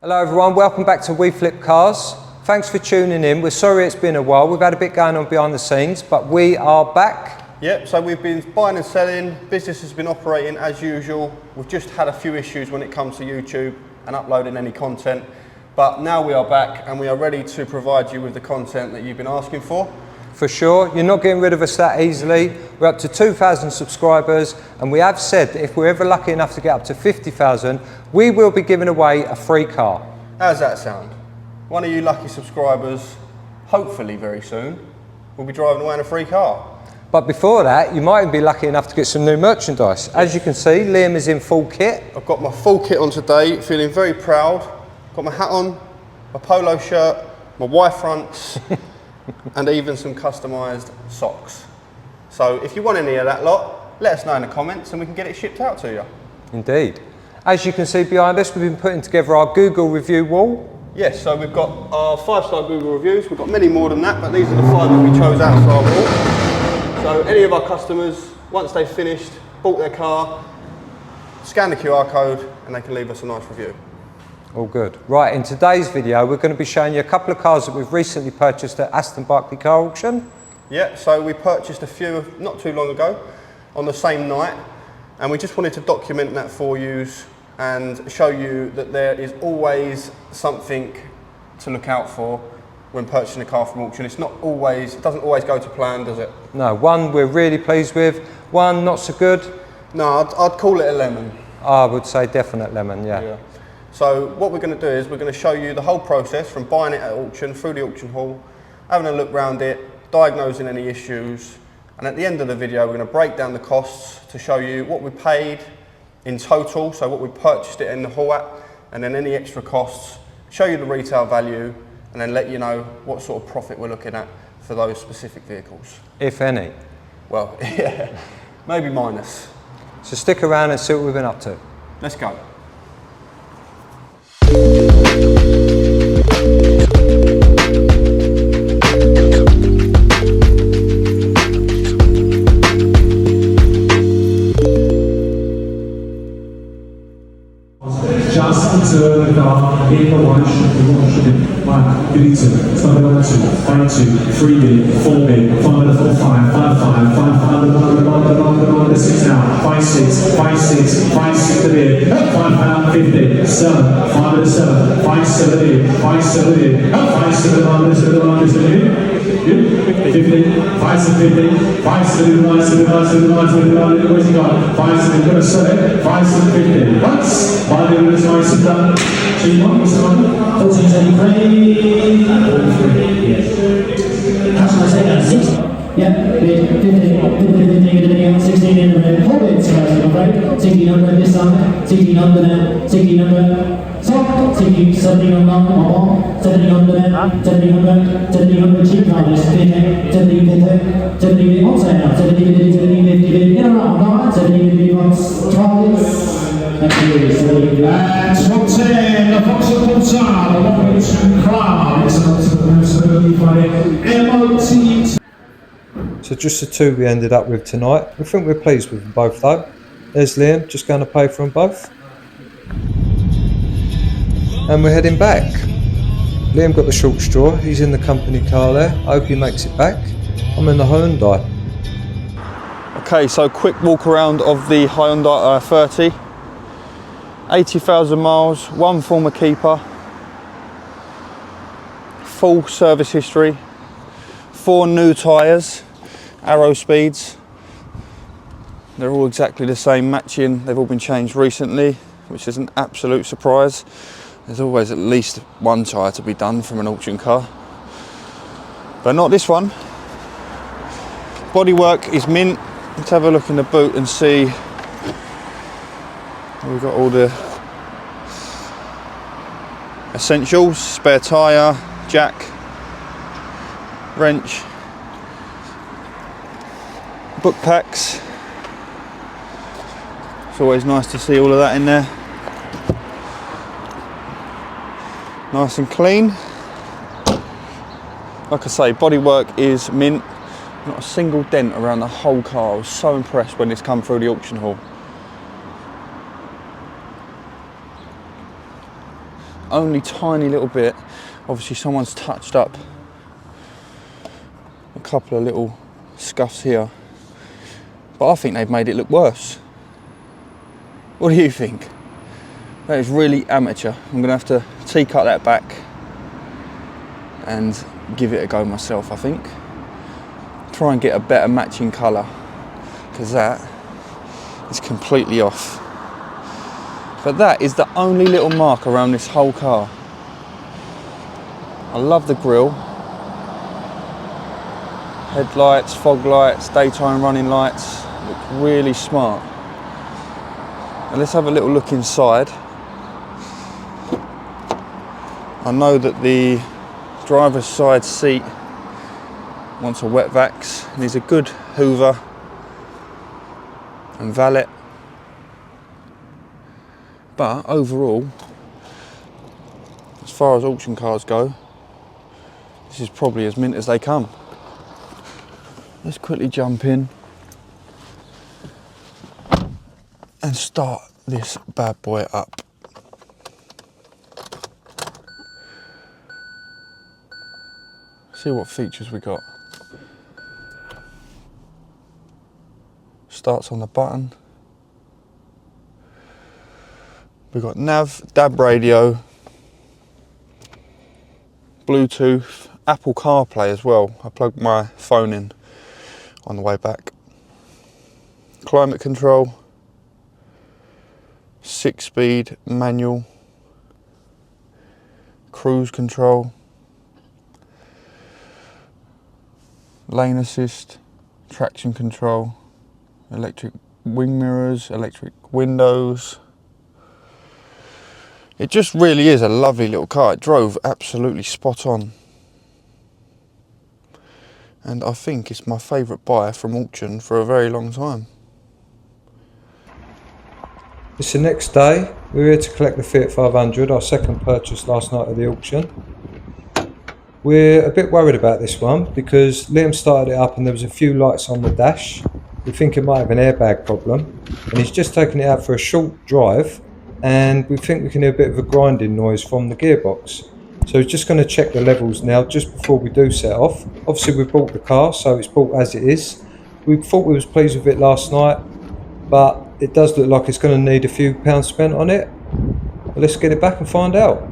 Hello everyone, welcome back to We Flip Cars. Thanks for tuning in. We're sorry it's been a while. We've had a bit going on behind the scenes, but we are back. Yep, so we've been buying and selling. Business has been operating as usual. We've just had a few issues when it comes to YouTube and uploading any content. But now we are back and we are ready to provide you with the content that you've been asking for. For sure, you're not getting rid of us that easily. We're up to 2,000 subscribers, and we have said that if we're ever lucky enough to get up to 50,000, we will be giving away a free car. How's that sound? One of you lucky subscribers, hopefully very soon, will be driving away in a free car. But before that, you might even be lucky enough to get some new merchandise. As you can see, Liam is in full kit. I've got my full kit on today, feeling very proud. Got my hat on, my polo shirt, my Y fronts, and even some customised socks. So if you want any of that lot, let us know in the comments and we can get it shipped out to you. Indeed. As you can see behind us, we've been putting together our Google review wall. Yes, so we've got our 5-star Google reviews. We've got many more than that, but these are the 5 that we chose out for our wall. So any of our customers, once they've finished, bought their car, scan the QR code and they can leave us a nice review. All good. Right, in today's video, we're going to be showing you a couple of cars that we've recently purchased at Aston Barclay car auction. Yeah, so we purchased a few not too long ago on the same night, and we just wanted to document that for you and show you that there is always something to look out for when purchasing a car from auction. It doesn't always go to plan, does it? No, one we're really pleased with, one not so good. No, I'd call it a lemon. I would say definite lemon, yeah. So what we're going to do is we're going to show you the whole process from buying it at auction, through the auction hall, having a look around it, diagnosing any issues, and at the end of the video we're going to break down the costs to show you what we paid in total, so what we purchased it in the hall at, and then any extra costs, show you the retail value, and then let you know what sort of profit we're looking at for those specific vehicles. If any. Well, yeah, maybe minus. So stick around and see what we've been up to. Let's go. Just turn the car in the line, should 1, B2, it's number 2, 5-2, 3B, 4B, 5-4, 5, 6 now, 5-6, 5-6, 5-6 to the 5-50, 7, 5-7, 5-7, 5-7, 5-7, 5-7, 50, 5-7, 50, 5-7, where's he gone? 5-7, got a 7, 5-7, 50, once, 5 minutes, 5-7, 2-1, 14-33, yes. How should I say that? 6? Yeah, 15, 16 in the middle, hold it, 16 under this side, 16 under now, 16 under, stop, 17 under, 17 under there, 17 under, cheap covers, 17 outside now, 17 in around, 17 targets. And 110, the Fox of Portar, the 1.2 car, it's absolutely funny, MOT. So just the two we ended up with tonight. We think we're pleased with them both though. There's Liam, just going to pay for them both. And we're heading back. Liam got the short straw, he's in the company car there. I hope he makes it back. I'm in the Hyundai. Okay, so quick walk around of the Hyundai I30. 80,000 miles, one former keeper, full service history, 4 new tyres, Arrow speeds. They're all exactly the same, matching. They've all been changed recently, which is an absolute surprise. There's always at least one tyre to be done from an auction car, but not this one. Bodywork is mint. Let's have a look in the boot and see. We've got all the essentials: spare tyre, jack, wrench, book packs. It's always nice to see all of that in there. Nice and clean. Like I say, bodywork is mint. Not a single dent around the whole car. I was so impressed when this come through the auction hall. only tiny little bit. Obviously someone's touched up a couple of little scuffs here, but I think they've made it look worse. What do you think? That is really amateur. I'm gonna have to T-cut that back and give it a go myself, I think. Try and get a better matching colour, because that is completely off. But that is the only little mark around this whole car. I love the grille. Headlights, fog lights, daytime running lights, look really smart. And let's have a little look inside. I know that the driver's side seat wants a wet vax. Needs a good hoover and valet. But overall, as far as auction cars go, this is probably as mint as they come. Let's quickly jump in and start this bad boy up. See what features we got. Starts on the button. We've got nav, DAB radio, Bluetooth, Apple CarPlay as well. I plugged my phone in on the way back. Climate control, 6-speed manual, cruise control, lane assist, traction control, electric wing mirrors, electric windows. It just really is a lovely little car. It drove absolutely spot on. And I think it's my favourite buy from auction for a very long time. It's the next day. We're here to collect the Fiat 500, our second purchase last night at the auction. We're a bit worried about this one because Liam started it up and there was a few lights on the dash. We think it might have an airbag problem, and he's just taken it out for a short drive, and we think we can hear a bit of a grinding noise from the gearbox. So he's just going to check the levels now just before we do set off. Obviously we've bought the car, so it's bought as it is. We thought we was pleased with it last night, but it does look like it's going to need a few pounds spent on it. But let's get it back and find out.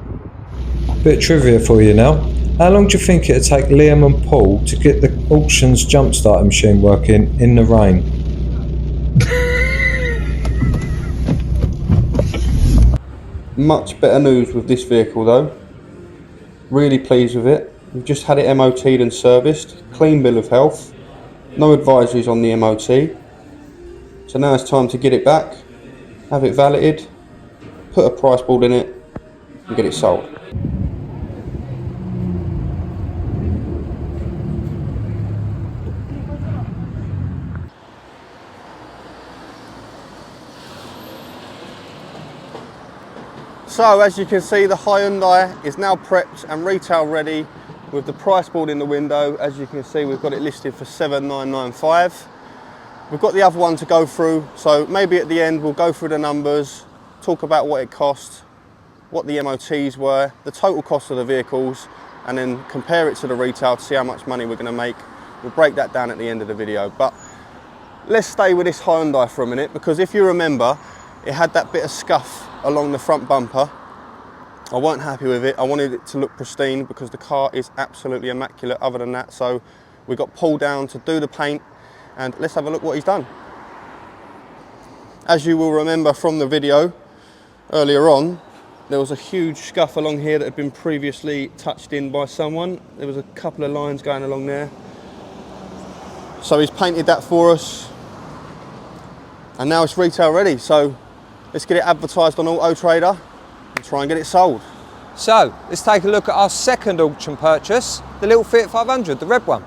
Bit of trivia for you now. How long do you think it'd take Liam and Paul to get the auction's jump starter machine working in the rain? Much better news with this vehicle though. Really pleased with it. We've just had it MOT'd and serviced. Clean bill of health. No advisories on the MOT. So now it's time to get it back, have it validated, put a price board in it and get it sold. So as you can see, the Hyundai is now prepped and retail ready with the price board in the window. As you can see, we've got it listed for $7,995. We've got the other one to go through, so maybe at the end we'll go through the numbers, talk about what it cost, what the MOTs were, the total cost of the vehicles, and then compare it to the retail to see how much money we're going to make. We'll break that down at the end of the video. But let's stay with this Hyundai for a minute, because if you remember, it had that bit of scuff along the front bumper. I weren't happy with it. I wanted it to look pristine because the car is absolutely immaculate other than that. So we got pulled down to do the paint, and let's have a look what he's done. As you will remember from the video earlier on, there was a huge scuff along here that had been previously touched in by someone. There was a couple of lines going along there. So he's painted that for us, and now it's retail ready. So let's get it advertised on Auto Trader and try and get it sold. So let's take a look at our second auction purchase, the little Fiat 500, the red one.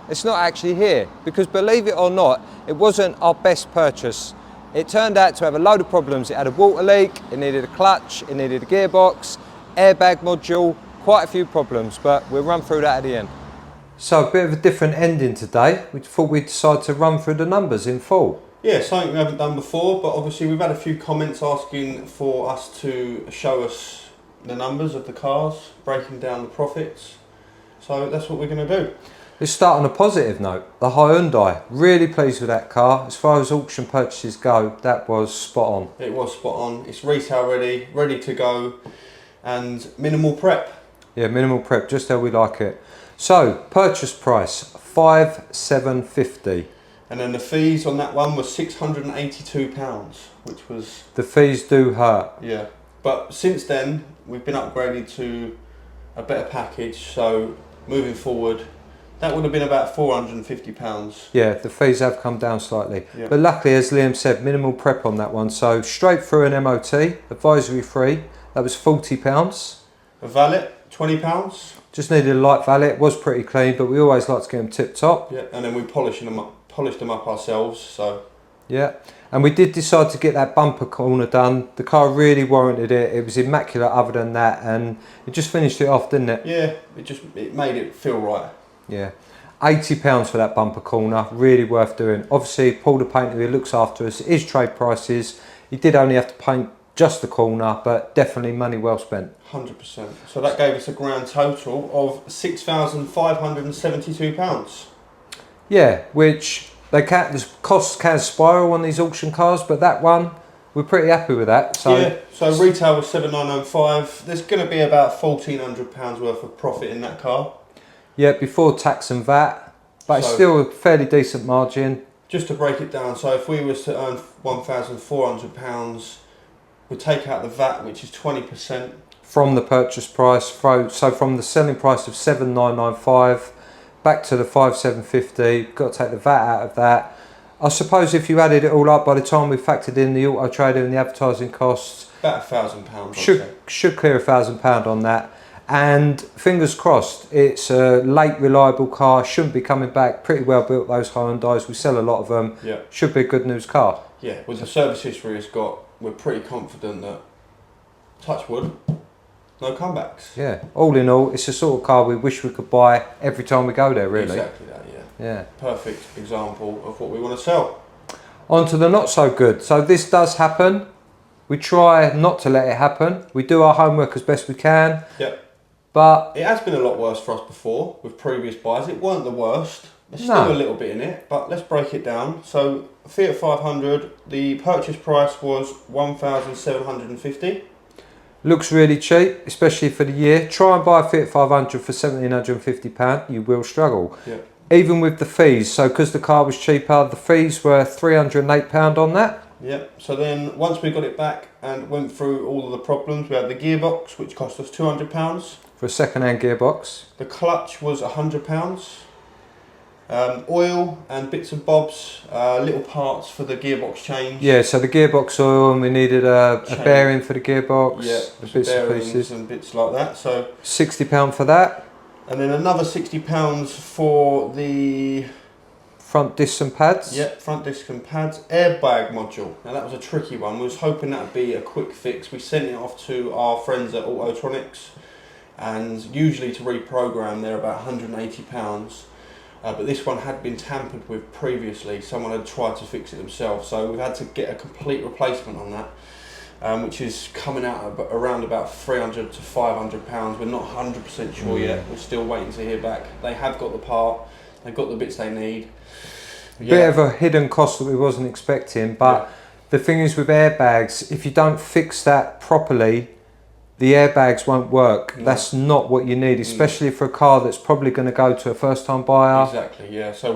It's not actually here, because believe it or not, it wasn't our best purchase. It turned out to have a load of problems. It had a water leak, it needed a clutch, it needed a gearbox, airbag module, quite a few problems, but we'll run through that at the end. So a bit of a different ending today. We thought we'd decide to run through the numbers in full. Yeah, something we haven't done before, but obviously we've had a few comments asking for us to show us the numbers of the cars, breaking down the profits. So that's what we're going to do. Let's start on a positive note. The Hyundai, really pleased with that car. As far as auction purchases go, that was spot on. It was spot on. It's retail ready, ready to go, and minimal prep. Yeah, minimal prep, just how we like it. So, purchase price, 5,750. And then the fees on that one was £682, which was... The fees do hurt. Yeah, but since then, we've been upgraded to a better package, so moving forward, that would have been about £450. Yeah, the fees have come down slightly. Yeah. But luckily, as Liam said, minimal prep on that one. So, straight through an MOT, advisory free, that was £40. A valet, £20. Just needed a light valet, it was pretty clean, but we always like to get them tip top. Yeah, and then we polished them up ourselves, so... Yeah, and we did decide to get that bumper corner done. The car really warranted it. It was immaculate other than that, and it just finished it off, didn't it? Yeah, it made it feel right. Yeah, £80 for that bumper corner, really worth doing. Obviously, Paul the painter who looks after us, it is trade prices. He did only have to paint just the corner, but definitely money well spent. 100%. So that gave us a grand total of £6,572. Yeah, which the costs can spiral on these auction cars, but that one, we're pretty happy with that. So yeah, so retail was 7,905. There's going to be about £1,400 worth of profit in that car. yeah, before tax and VAT, but it's So- still a fairly decent margin. Just to break it down, so if we was to earn £1,400, we take out the VAT, which is 20%. From the purchase price, so from the selling price of 7,995 back to the 5,750, got to take the VAT out of that. I suppose if you added it all up, by the time we factored in the auto trader and the advertising costs, About £1,000. should clear £1,000 on that. And fingers crossed, it's a late reliable car, shouldn't be coming back, pretty well built, those Hyundais, we sell a lot of them. Yeah. Should be a good news car. Yeah, with the service history it's got, we're pretty confident that, touch wood, no comebacks. Yeah, all in all, it's the sort of car we wish we could buy every time we go there, really. Exactly that, yeah. Yeah. Perfect example of what we want to sell. On to the not so good. So this does happen. We try not to let it happen. We do our homework as best we can. Yep. But It has been a lot worse for us before with previous buys. It weren't the worst. There's No. still a little bit in it, but let's break it down. So Fiat 500, the purchase price was 1,750. looks really cheap, especially for the year. Try and buy a Fiat 500 for £1,750. You will struggle. Yeah. Even with the fees. So because the car was cheaper, the fees were £308 on that. Yep. So then once we got it back and went through all of the problems, we had the gearbox, which cost us £200. For a second-hand gearbox. The clutch was £100. Oil and bits and bobs, little parts for the gearbox change. Yeah, so the gearbox oil, and we needed a Chain. bearing for the gearbox. Yeah, the bits and bearings pieces. and bits like that. So, £60 for that. and then another £60 for the Front discs and pads. front disc and pads. Airbag module. Now that was a tricky one. We was hoping that would be a quick fix. We sent it off to our friends at Autotronics, and usually to reprogram they're about £180. But this one had been tampered with previously. Someone had tried to fix it themselves, so we've had to get a complete replacement on that, which is coming out around about £300 to £500. We're not 100% sure yet. We're still waiting to hear back. They have got the part. They've got the bits they need. Bit of a hidden cost that we wasn't expecting, but the thing is with airbags, if you don't fix that properly, the airbags won't work. No. That's not what you need, especially for a car that's probably going to go to a first-time buyer. Exactly, yeah. So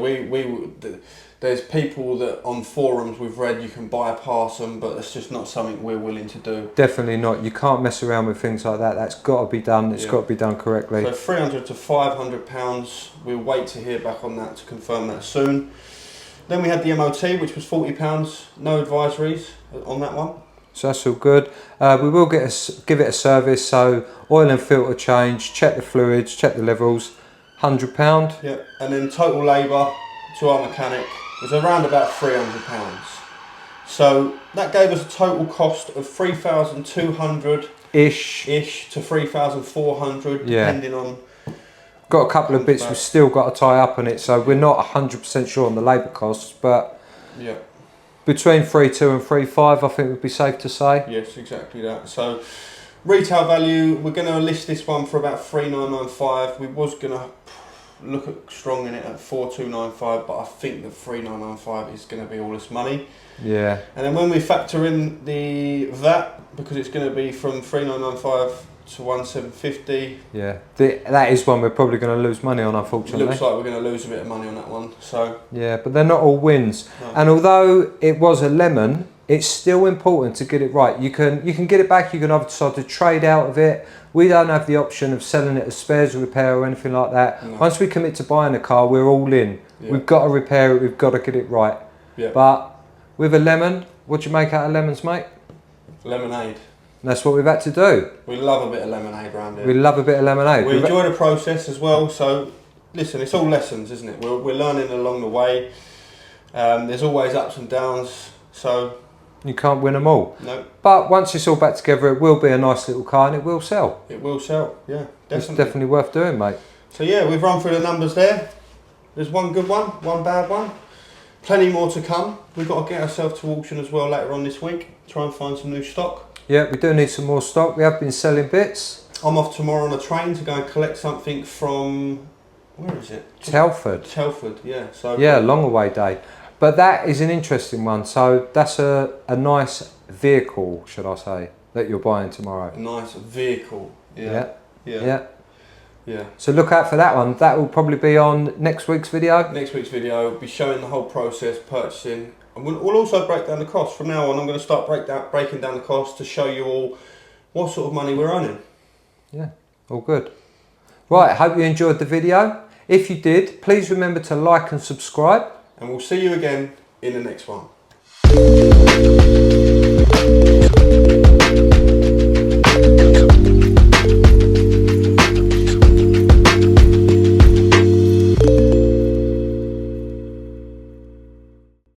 there's people that on forums we've read you can bypass them, but it's just not something we're willing to do. Definitely not. You can't mess around with things like that. That's got to be done. It's got to be done correctly. So £300 to £500. We'll wait to hear back on that to confirm that soon. Then we had the MOT, which was £40. No advisories on that one. So that's all good. We will give it a service. So oil and filter change, check the fluids, check the levels. £100. Yeah, and then total labour to our mechanic was around about £300. So that gave us a total cost of £3,200 ish to £3,400, depending on. Got a couple of bits we've still got to tie up on it, so we're not 100% sure on the labour costs, but yeah, between 3.2 and 3.5, I think would be safe to say. Yes, exactly that. So retail value, we're going to list this one for about 3,995. We was going to look at strong in it at 4,295, but I think that 3,995 is going to be all this money. Yeah. And then when we factor in the VAT, because it's going to be from 3,995 to 1,750. Yeah, that is one we're probably going to lose money on, unfortunately. Looks like we're going to lose a bit of money on that one. So yeah, but they're not all wins. No. And although it was a lemon, it's still important to get it right. You can get it back. You can either decide to trade out of it. We don't have the option of selling it as spares or repair or anything like that. No. Once we commit to buying a car, we're all in. Yeah. We've got to repair it. We've got to get it right. Yeah. But with a lemon, what do you make out of lemons, mate? Lemonade. And that's what we've had to do. We love a bit of lemonade around here. We love a bit of lemonade. We enjoy the process as well. So listen, it's all lessons, isn't it? We're learning along the way. There's always ups and downs. So you can't win them all. no. But once it's all back together, it will be a nice little car and it will sell. It will sell. Yeah, definitely. It's definitely worth doing, mate. So yeah, we've run through the numbers there. There's one good one, one bad one. Plenty more to come. We've got to get ourselves to auction as well later on this week. Try and find some new stock. Yeah, we do need some more stock. We have been selling bits. I'm off tomorrow on a train to go and collect something from, where is it? Telford. Telford, yeah. So Yeah, long away day. But that is an interesting one. So that's a nice vehicle, should I say, that you're buying tomorrow. a nice vehicle. Yeah. Yeah. Yeah. Yeah. So look out for that one. That will probably be on next week's video. Next week's video will be showing the whole process, purchasing. And we'll also break down the cost. From now on, I'm going to start breaking down the cost to show you all what sort of money we're earning. Yeah, all good. Right, hope you enjoyed the video. If you did, please remember to like and subscribe. And we'll see you again in the next one.